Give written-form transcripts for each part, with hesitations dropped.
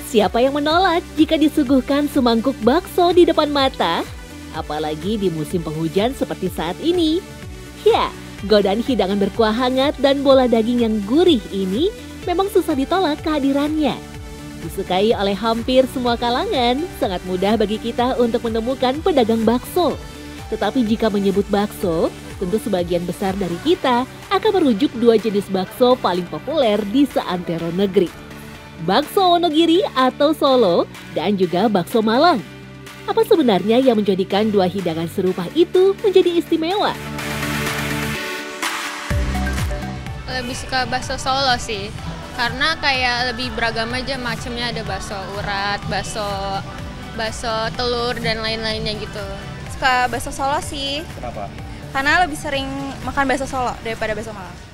Siapa yang menolak jika disuguhkan semangkuk bakso di depan mata? Apalagi di musim penghujan seperti saat ini. Ya, godaan hidangan berkuah hangat dan bola daging yang gurih ini memang susah ditolak kehadirannya. Disukai oleh hampir semua kalangan, sangat mudah bagi kita untuk menemukan pedagang bakso. Tetapi jika menyebut bakso, tentu sebagian besar dari kita akan merujuk dua jenis bakso paling populer di seantero negeri. Bakso Wonogiri atau Solo dan juga bakso Malang. Apa sebenarnya yang menjadikan dua hidangan serupa itu menjadi istimewa? Lebih suka bakso Solo sih, karena kayak lebih beragam aja macamnya, ada bakso urat, bakso telur dan lain-lainnya gitu. Suka bakso Solo sih. Kenapa? Karena lebih sering makan bakso Solo daripada bakso Malang.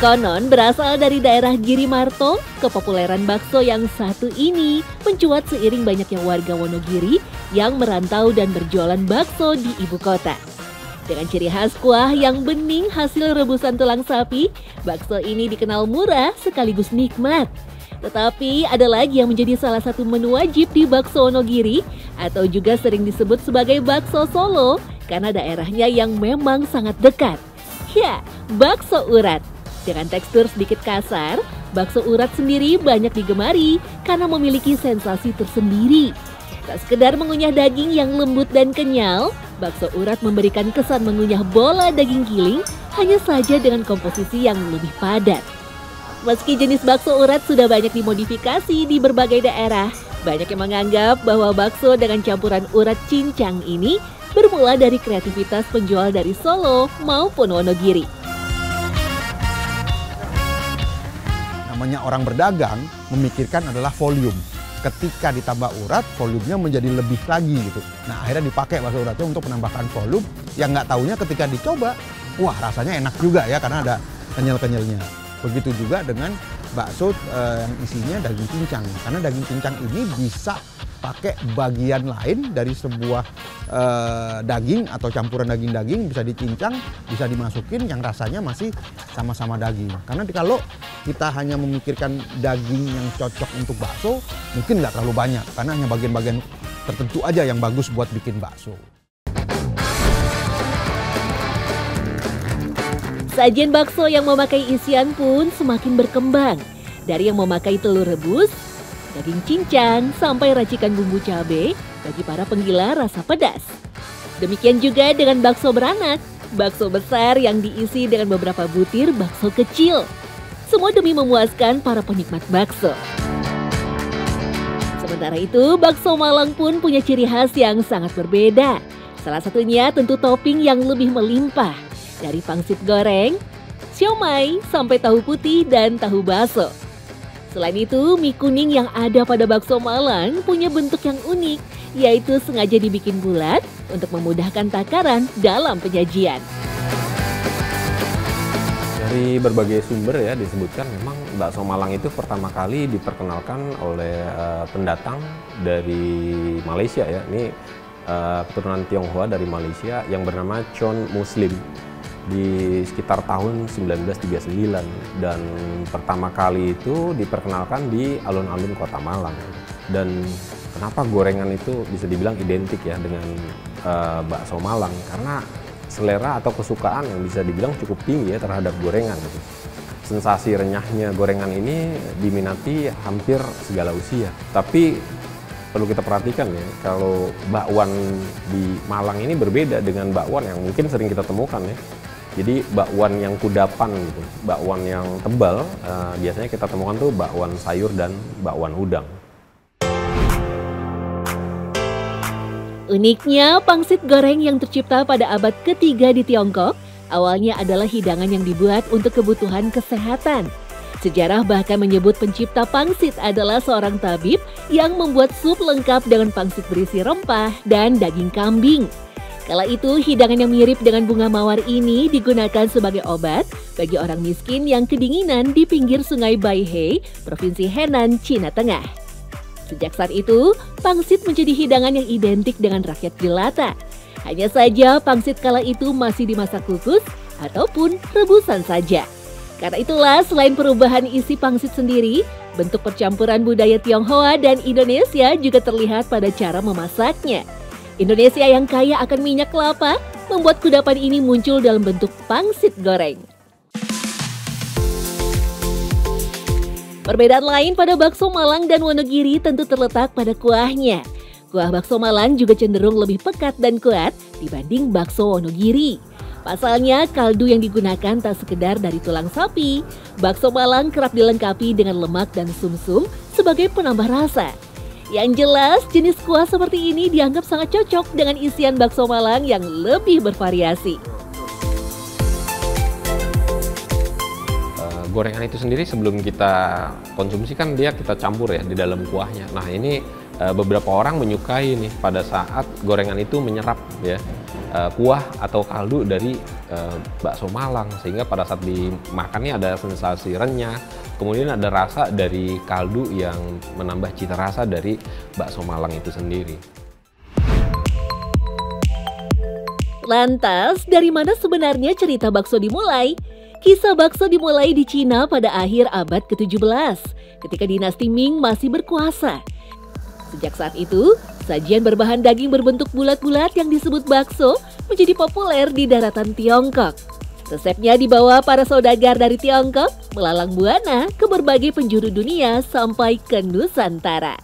Konon berasal dari daerah Girimarto, kepopuleran bakso yang satu ini mencuat seiring banyaknya warga Wonogiri yang merantau dan berjualan bakso di ibu kota. Dengan ciri khas kuah yang bening hasil rebusan tulang sapi, bakso ini dikenal murah sekaligus nikmat. Tetapi ada lagi yang menjadi salah satu menu wajib di bakso Wonogiri atau juga sering disebut sebagai bakso Solo karena daerahnya yang memang sangat dekat. Ya, bakso urat. Dengan tekstur sedikit kasar, bakso urat sendiri banyak digemari karena memiliki sensasi tersendiri. Tak sekedar mengunyah daging yang lembut dan kenyal, bakso urat memberikan kesan mengunyah bola daging giling hanya saja dengan komposisi yang lebih padat. Meski jenis bakso urat sudah banyak dimodifikasi di berbagai daerah, banyak yang menganggap bahwa bakso dengan campuran urat cincang ini bermula dari kreativitas penjual dari Solo maupun Wonogiri. Namanya orang berdagang memikirkan adalah volume. Ketika ditambah urat, volumenya menjadi lebih lagi gitu. Nah akhirnya dipakai bakso uratnya untuk menambahkan volume. Yang nggak taunya ketika dicoba, wah rasanya enak juga ya karena ada kenyal-kenyalnya. Begitu juga dengan bakso yang isinya daging cincang. Karena daging cincang ini bisa pakai bagian lain dari sebuah daging atau campuran daging-daging, bisa dicincang, bisa dimasukin yang rasanya masih sama-sama daging. Karena kalau kita hanya memikirkan daging yang cocok untuk bakso, mungkin nggak terlalu banyak. Karena hanya bagian-bagian tertentu aja yang bagus buat bikin bakso. Sajian bakso yang memakai isian pun semakin berkembang. Dari yang memakai telur rebus, daging cincang, sampai racikan bumbu cabai bagi para penggila rasa pedas. Demikian juga dengan bakso beranak, bakso besar yang diisi dengan beberapa butir bakso kecil. Semua demi memuaskan para penikmat bakso. Sementara itu, bakso Malang pun punya ciri khas yang sangat berbeda. Salah satunya tentu topping yang lebih melimpah. Dari pangsit goreng, siomay, sampai tahu putih dan tahu baso. Selain itu, mie kuning yang ada pada bakso Malang punya bentuk yang unik, yaitu sengaja dibikin bulat untuk memudahkan takaran dalam penyajian. Dari berbagai sumber ya disebutkan memang bakso Malang itu pertama kali diperkenalkan oleh pendatang dari Malaysia ya. Ini keturunan Tionghoa dari Malaysia yang bernama Chon Muslim di sekitar tahun 1939, dan pertama kali itu diperkenalkan di alun-alun kota Malang. Dan kenapa gorengan itu bisa dibilang identik ya dengan bakso Malang, karena selera atau kesukaan yang bisa dibilang cukup tinggi ya terhadap gorengan. Sensasi renyahnya gorengan ini diminati hampir segala usia. Tapi perlu kita perhatikan ya, kalau bakwan di Malang ini berbeda dengan bakwan yang mungkin sering kita temukan ya. Jadi bakwan yang kudapan gitu, bakwan yang tebal, biasanya kita temukan tuh bakwan sayur dan bakwan udang. Uniknya, pangsit goreng yang tercipta pada abad ketiga di Tiongkok, awalnya adalah hidangan yang dibuat untuk kebutuhan kesehatan. Sejarah bahkan menyebut pencipta pangsit adalah seorang tabib yang membuat sup lengkap dengan pangsit berisi rempah dan daging kambing. Kala itu, hidangan yang mirip dengan bunga mawar ini digunakan sebagai obat bagi orang miskin yang kedinginan di pinggir sungai Baihei, Provinsi Henan, Cina Tengah. Sejak saat itu, pangsit menjadi hidangan yang identik dengan rakyat jelata. Hanya saja, pangsit kala itu masih dimasak kukus ataupun rebusan saja. Karena itulah selain perubahan isi pangsit sendiri, bentuk percampuran budaya Tionghoa dan Indonesia juga terlihat pada cara memasaknya. Indonesia yang kaya akan minyak kelapa membuat kudapan ini muncul dalam bentuk pangsit goreng. Perbedaan lain pada bakso Malang dan Wonogiri tentu terletak pada kuahnya. Kuah bakso Malang juga cenderung lebih pekat dan kuat dibanding bakso Wonogiri. Pasalnya, kaldu yang digunakan tak sekedar dari tulang sapi. Bakso Malang kerap dilengkapi dengan lemak dan sumsum sebagai penambah rasa. Yang jelas, jenis kuah seperti ini dianggap sangat cocok dengan isian bakso Malang yang lebih bervariasi. Gorengan itu sendiri sebelum kita konsumsi kan kita campur ya di dalam kuahnya. Nah ini beberapa orang menyukai nih pada saat gorengan itu menyerap ya kuah atau kaldu dari bakso Malang, sehingga pada saat dimakannya ada sensasi renyah, kemudian ada rasa dari kaldu yang menambah cita rasa dari bakso Malang itu sendiri. Lantas, dari mana sebenarnya cerita bakso dimulai? Kisah bakso dimulai di Cina pada akhir abad ke-17, ketika dinasti Ming masih berkuasa. Sejak saat itu, sajian berbahan daging berbentuk bulat-bulat yang disebut bakso menjadi populer di daratan Tiongkok. Resepnya dibawa para saudagar dari Tiongkok melalang buana ke berbagai penjuru dunia sampai ke Nusantara.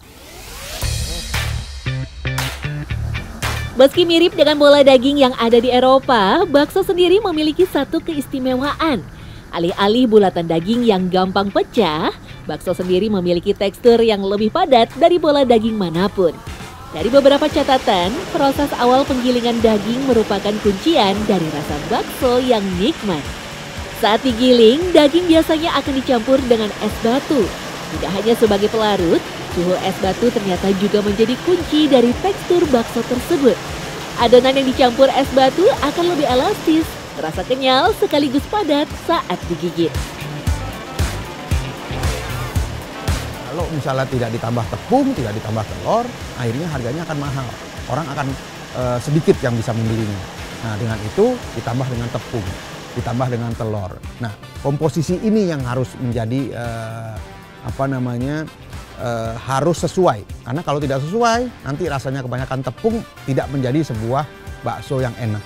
Meski mirip dengan bola daging yang ada di Eropa, bakso sendiri memiliki satu keistimewaan. Alih-alih bulatan daging yang gampang pecah, bakso sendiri memiliki tekstur yang lebih padat dari bola daging manapun. Dari beberapa catatan, proses awal penggilingan daging merupakan kuncian dari rasa bakso yang nikmat. Saat digiling, daging biasanya akan dicampur dengan es batu. Tidak hanya sebagai pelarut, suhu es batu ternyata juga menjadi kunci dari tekstur bakso tersebut. Adonan yang dicampur es batu akan lebih elastis, terasa kenyal sekaligus padat saat digigit. Kalau misalnya tidak ditambah tepung, tidak ditambah telur, akhirnya harganya akan mahal. Orang akan sedikit yang bisa membelinya. Nah, dengan itu ditambah dengan tepung, ditambah dengan telur. Nah, komposisi ini yang harus menjadi harus sesuai. Karena kalau tidak sesuai, nanti rasanya kebanyakan tepung tidak menjadi sebuah bakso yang enak.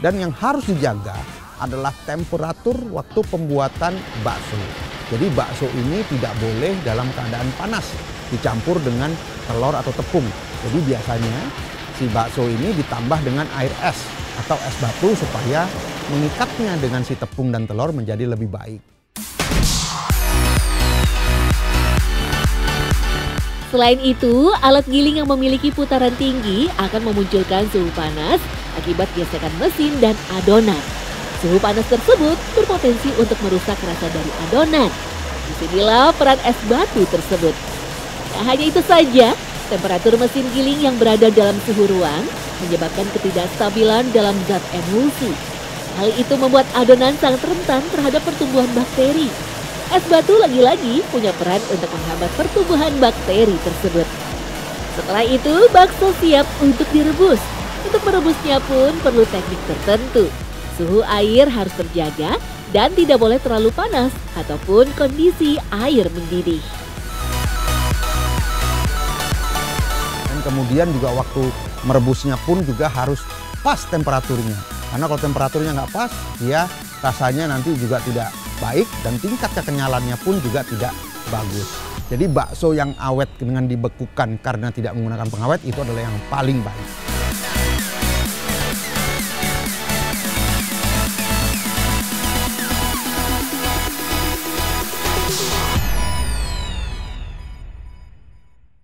Dan yang harus dijaga adalah temperatur waktu pembuatan bakso. Jadi bakso ini tidak boleh dalam keadaan panas dicampur dengan telur atau tepung. Jadi biasanya si bakso ini ditambah dengan air es atau es batu supaya mengikatnya dengan si tepung dan telur menjadi lebih baik. Selain itu, alat giling yang memiliki putaran tinggi akan memunculkan suhu panas akibat gesekan mesin dan adonan. Suhu panas tersebut berpotensi untuk merusak rasa dari adonan. Disinilah peran es batu tersebut. Tak hanya itu saja, temperatur mesin giling yang berada dalam suhu ruang menyebabkan ketidakstabilan dalam zat emulsi. Hal itu membuat adonan sangat rentan terhadap pertumbuhan bakteri. Es batu lagi-lagi punya peran untuk menghambat pertumbuhan bakteri tersebut. Setelah itu, bakso siap untuk direbus. Untuk merebusnya pun perlu teknik tertentu. Suhu air harus terjaga dan tidak boleh terlalu panas ataupun kondisi air mendidih. Dan kemudian juga waktu merebusnya pun juga harus pas temperaturnya. Karena kalau temperaturnya nggak pas, dia rasanya nanti juga tidak baik dan tingkat kekenyalannya pun juga tidak bagus. Jadi bakso yang awet dengan dibekukan karena tidak menggunakan pengawet itu adalah yang paling baik.